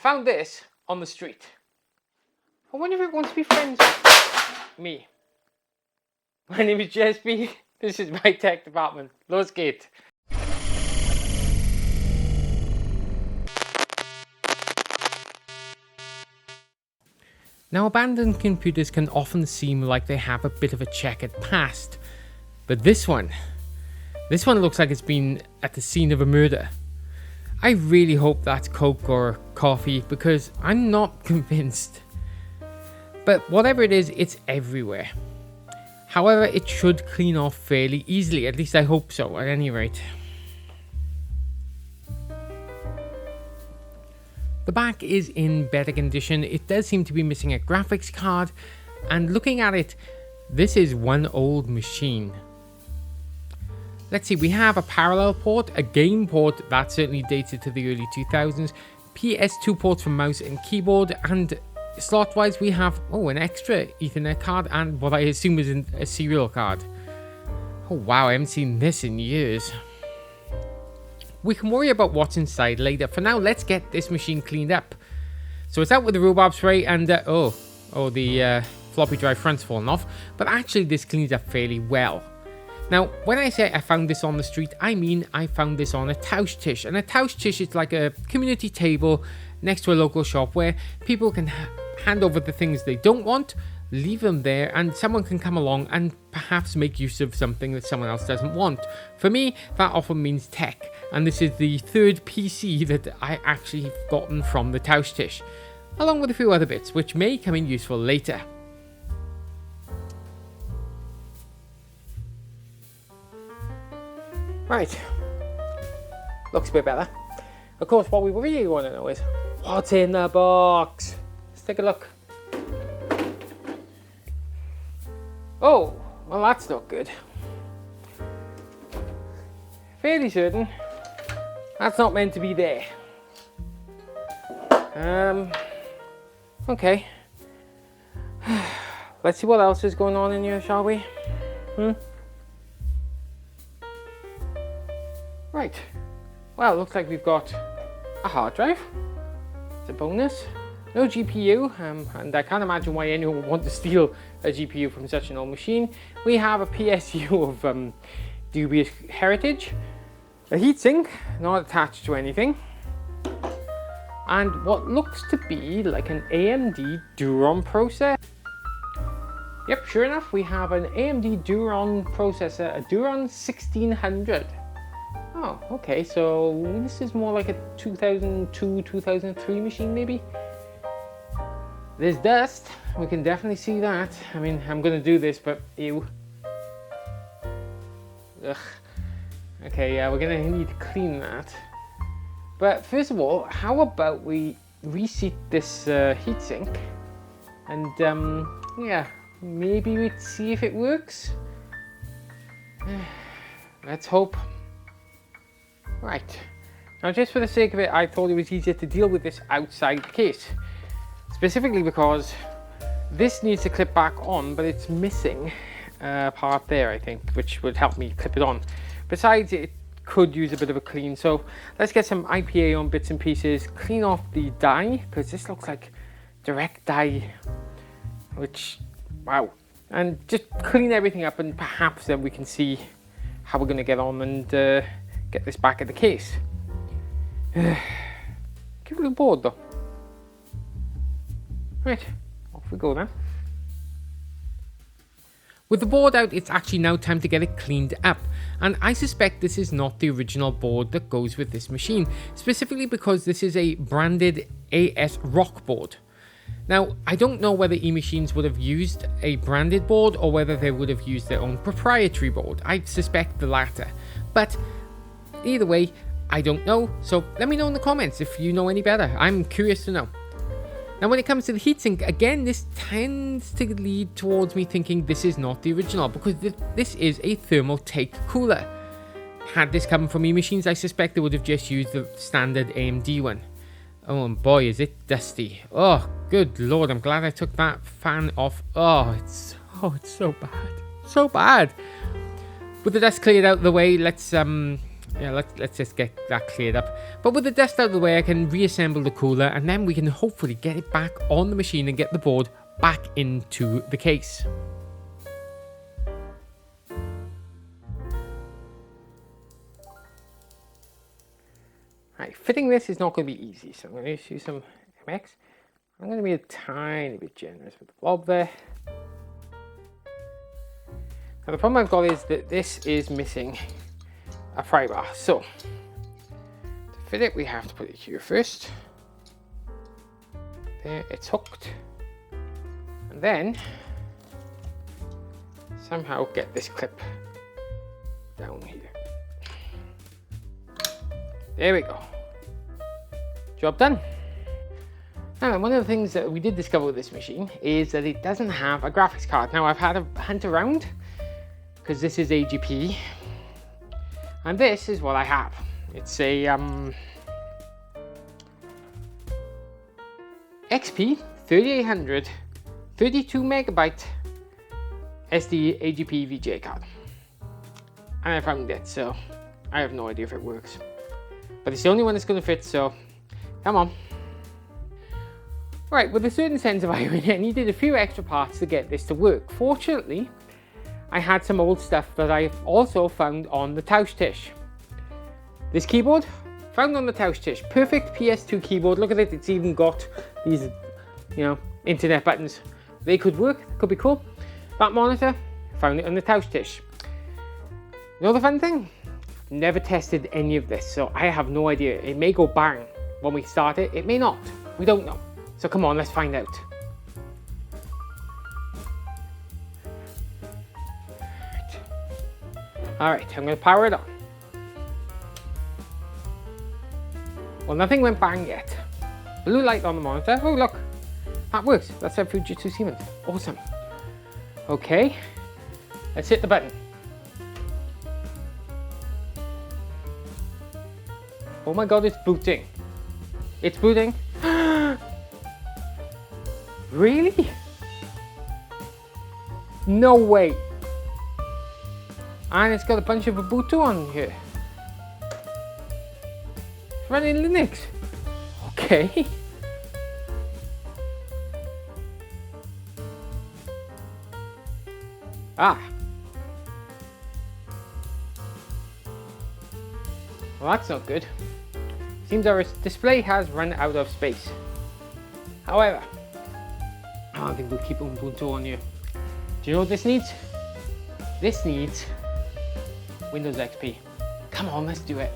found this on the street. I wonder if it wants to be friends with me. My name is JSB. This is my tech department. Los geht. Now, abandoned computers can often seem like they have a bit of a checkered past. But this one looks like it's been at the scene of a murder. I really hope that's Coke or coffee because I'm not convinced. But whatever it is, it's everywhere. However, it should clean off fairly easily, at least I hope so, at any rate. The back is in better condition. It does seem to be missing a graphics card, and looking at it, this is one old machine. Let's see, we have a parallel port, a game port that's certainly dated to the early 2000s, PS2 ports for mouse and keyboard, and slot-wise we have, an extra Ethernet card and what I assume is a serial card. Oh wow, I haven't seen this in years. We can worry about what's inside later. For now, let's get this machine cleaned up. So it's out with the rhubarb spray and, the floppy drive front's fallen off. But actually, this cleans up fairly well. Now, when I say I found this on the street, I mean I found this on a Tausch Tisch. And a Tausch Tisch is like a community table next to a local shop where people can hand over the things they don't want, leave them there, and someone can come along and perhaps make use of something that someone else doesn't want. For me, that often means tech, and this is the third PC that I actually have gotten from the Tausch Tisch, along with a few other bits, which may come in useful later. Right, looks a bit better. Of course, what we really want to know is, what's in the box? Let's take a look. Oh, well that's not good. Fairly certain that's not meant to be there. Okay. Let's see what else is going on in here, shall we? Right. Well, looks like we've got a hard drive. It's a bonus. No GPU, and I can't imagine why anyone would want to steal a GPU from such an old machine. We have a PSU of dubious heritage, a heatsink, not attached to anything, and what looks to be like an AMD Duron processor. Yep, sure enough, we have an AMD Duron processor, a Duron 1600. Oh, okay, so this is more like a 2002, 2003 machine maybe? There's dust, we can definitely see that. I mean, I'm gonna do this, but ew. Ugh. Okay, yeah, we're gonna need to clean that. But first of all, how about we reseat this heatsink? And yeah, maybe we'd see if it works. Let's hope. Right, now just for the sake of it, I thought it was easier to deal with this outside the case. Specifically because this needs to clip back on, but it's missing a part there, I think, which would help me clip it on. Besides, it could use a bit of a clean, so let's get some IPA on bits and pieces, clean off the dye, because this looks like direct dye, which, wow. And just clean everything up, and perhaps then we can see how we're going to get on and get this back in the case. Give it a little board though. Right, off we go then. With the board out, it's actually now time to get it cleaned up, and I suspect this is not the original board that goes with this machine, specifically because this is a branded AS Rock board. Now, I don't know whether eMachines would have used a branded board or whether they would have used their own proprietary board. I suspect the latter, but either way, I don't know, so let me know in the comments if you know any better. I'm curious to know. Now, when it comes to the heatsink, again, this tends to lead towards me thinking this is not the original, because this is a thermal take cooler. Had this come from eMachines, I suspect they would have just used the standard AMD one. Oh, and boy, is it dusty. Oh, good lord, I'm glad I took that fan off. Oh, it's so bad. So bad. With the dust cleared out of the way, let's Yeah, let's just get that cleared up. But with the dust out of the way, I can reassemble the cooler, and then we can hopefully get it back on the machine and get the board back into the case. Right, fitting this is not going to be easy, so I'm going to use some MX. I'm going to be a tiny bit generous with the blob there. Now the problem I've got is that this is missing a pry bar, so to fit it we have to put it here first. There, it's hooked, and then somehow get this clip down here. There we go. Job done. Now, one of the things that we did discover with this machine is that it doesn't have a graphics card. Now, I've had a hunt around because this is AGP, and this is what I have. It's a XP 3800 32 megabyte SD AGP VGA card, and I found it, so I have no idea if it works, but it's the only one that's going to fit, so come on. Right, with a certain sense of irony, I needed a few extra parts to get this to work. Fortunately, I had some old stuff that I also found on the Tausch Tisch. This keyboard, found on the Tausch Tisch. Perfect PS2 keyboard. Look at it, it's even got these, internet buttons. They could work, could be cool. That monitor, found it on the Tausch Tisch. You know the fun thing? Never tested any of this, so I have no idea. It may go bang when we start it, it may not. We don't know. So come on, let's find out. Alright, I'm going to power it on. Well, nothing went bang yet. Blue light on the monitor. Oh, look. That works. That's a Fujitsu Siemens. Awesome. Okay. Let's hit the button. Oh my god, it's booting. It's booting. Really? No way. And it's got a bunch of Ubuntu on here. It's running Linux. Okay. Ah. Well, that's not good. Seems our display has run out of space. However, I don't think we'll keep Ubuntu on here. Do you know what this needs? This needs Windows XP. Come on, let's do it.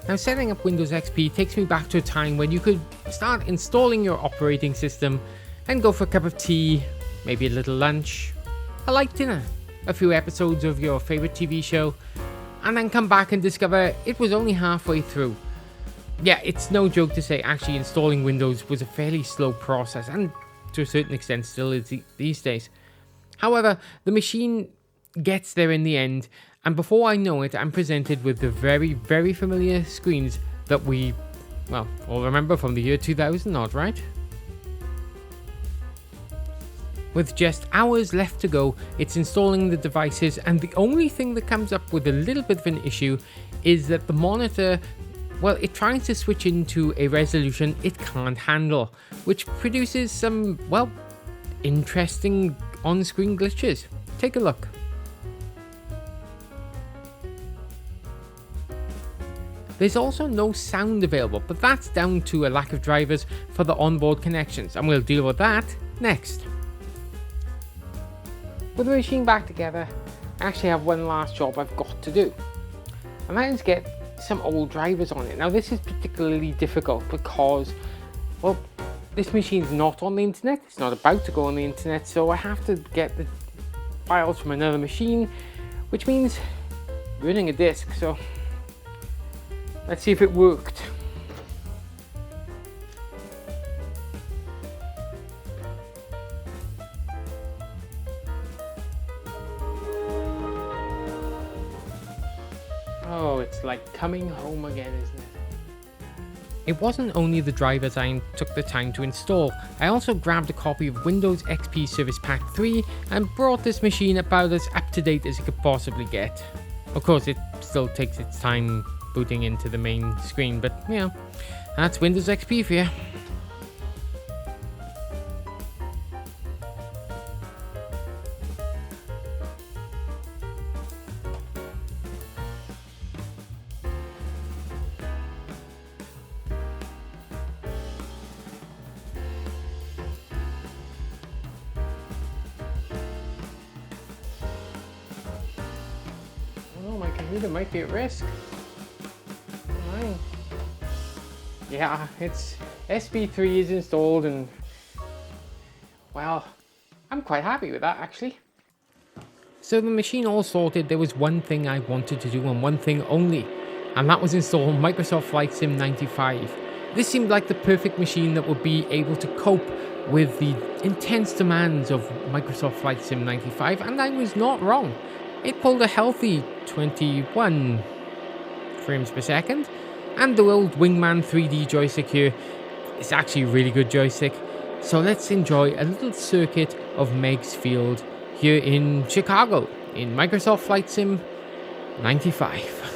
Now, setting up Windows XP takes me back to a time when you could start installing your operating system and go for a cup of tea, maybe a little lunch, a light dinner, a few episodes of your favorite TV show, and then come back and discover it was only halfway through. Yeah, it's no joke to say actually installing Windows was a fairly slow process, and to a certain extent still is these days. However, the machine gets there in the end, and before I know it, I'm presented with the very, very familiar screens that we, well, all remember from the year 2000 odd, right? With just hours left to go, it's installing the devices, and the only thing that comes up with a little bit of an issue is that the monitor, well, it tries to switch into a resolution it can't handle, which produces some, well, interesting on-screen glitches. Take a look. There's also no sound available, but that's down to a lack of drivers for the onboard connections, and we'll deal with that next. With the machine back together, I actually have one last job I've got to do, and that is get some old drivers on it. Now, this is particularly difficult because, well, this machine's not on the internet, it's not about to go on the internet, so I have to get the files from another machine, which means running a disk. So let's see if it worked. Oh, it's like coming home again, isn't it? It wasn't only the drivers I took the time to install, I also grabbed a copy of Windows XP Service Pack 3 and brought this machine about as up to date as it could possibly get. Of course, it still takes its time booting into the main screen, but you know, that's Windows XP for you. Oh, my computer might be at risk. Alright. Yeah, it's SP3 is installed, and well, I'm quite happy with that actually. So the machine all sorted, there was one thing I wanted to do and one thing only, and that was install Microsoft Flight Sim 95. This seemed like the perfect machine that would be able to cope with the intense demands of Microsoft Flight Sim 95, and I was not wrong. It pulled a healthy 21 frames per second, and the old Wingman 3D joystick here is actually a really good joystick. So let's enjoy a little circuit of Meigs Field here in Chicago in Microsoft Flight Sim 95.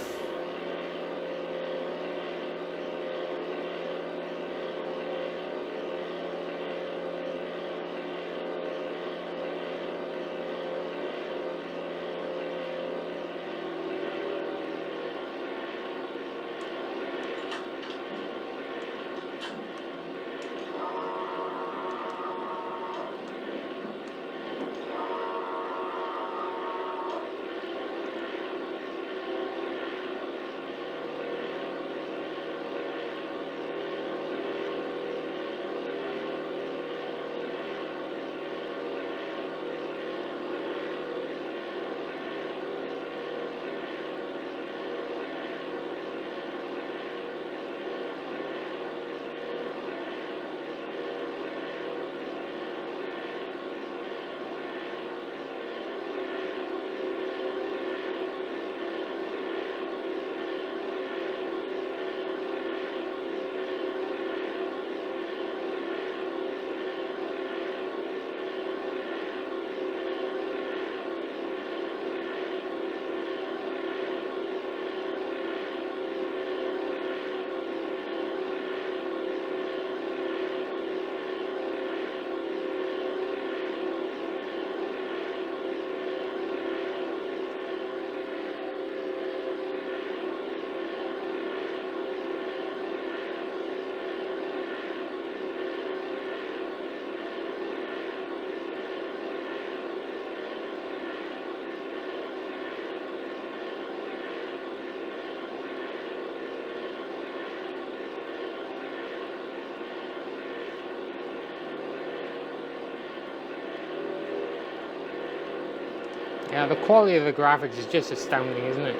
Yeah, the quality of the graphics is just astounding, isn't it?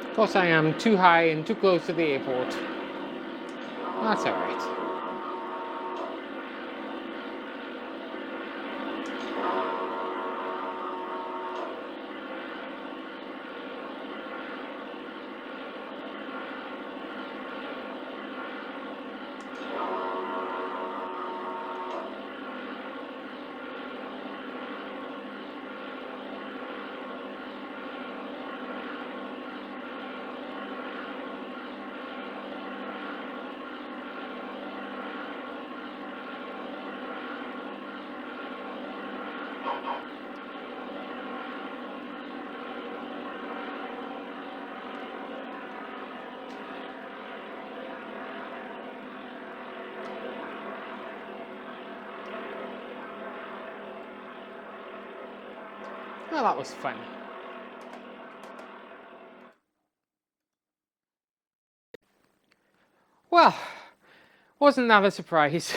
Of course I am too high and too close to the airport. That's alright. Well, that was fun. Well, wasn't that a surprise?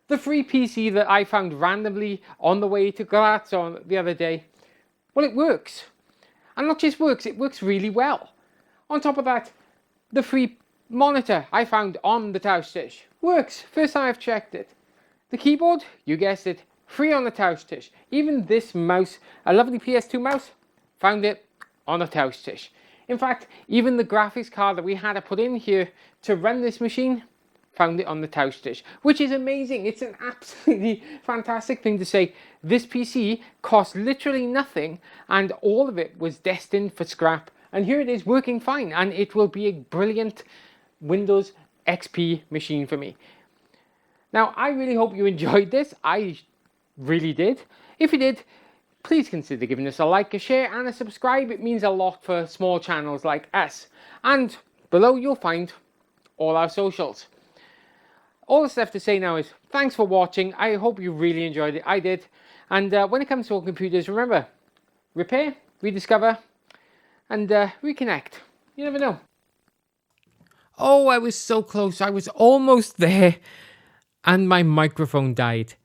The free PC that I found randomly on the way to Graz on the other day, well, it works. And not just works, it works really well. On top of that, the free monitor I found on the Tausch Tisch works. First time I've checked it. The keyboard, you guessed it, free on the Tausch Tisch. Even this mouse, a lovely PS2 mouse, found it on the Tausch Tisch. In fact, even the graphics card that we had to put in here to run this machine, found it on the Tausch Tisch, which is amazing. It's an absolutely fantastic thing to say. This PC cost literally nothing and all of it was destined for scrap. And here it is working fine, and it will be a brilliant Windows XP machine for me. Now, I really hope you enjoyed this. I really did. If you did, please consider giving us a like, a share, and a subscribe. It means a lot for small channels like us. And below you'll find all our socials. All that's left to say now is thanks for watching. I hope you really enjoyed it. I did. And when it comes to all computers, remember, repair, rediscover, and reconnect. You never know. Oh, I was so close. I was almost there. And my microphone died.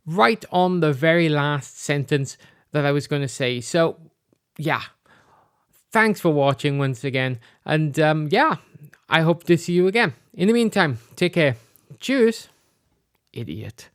Right on the very last sentence that I was going to say. So, yeah. Thanks for watching once again. And yeah, I hope to see you again. In the meantime, take care. Cheers, idiot.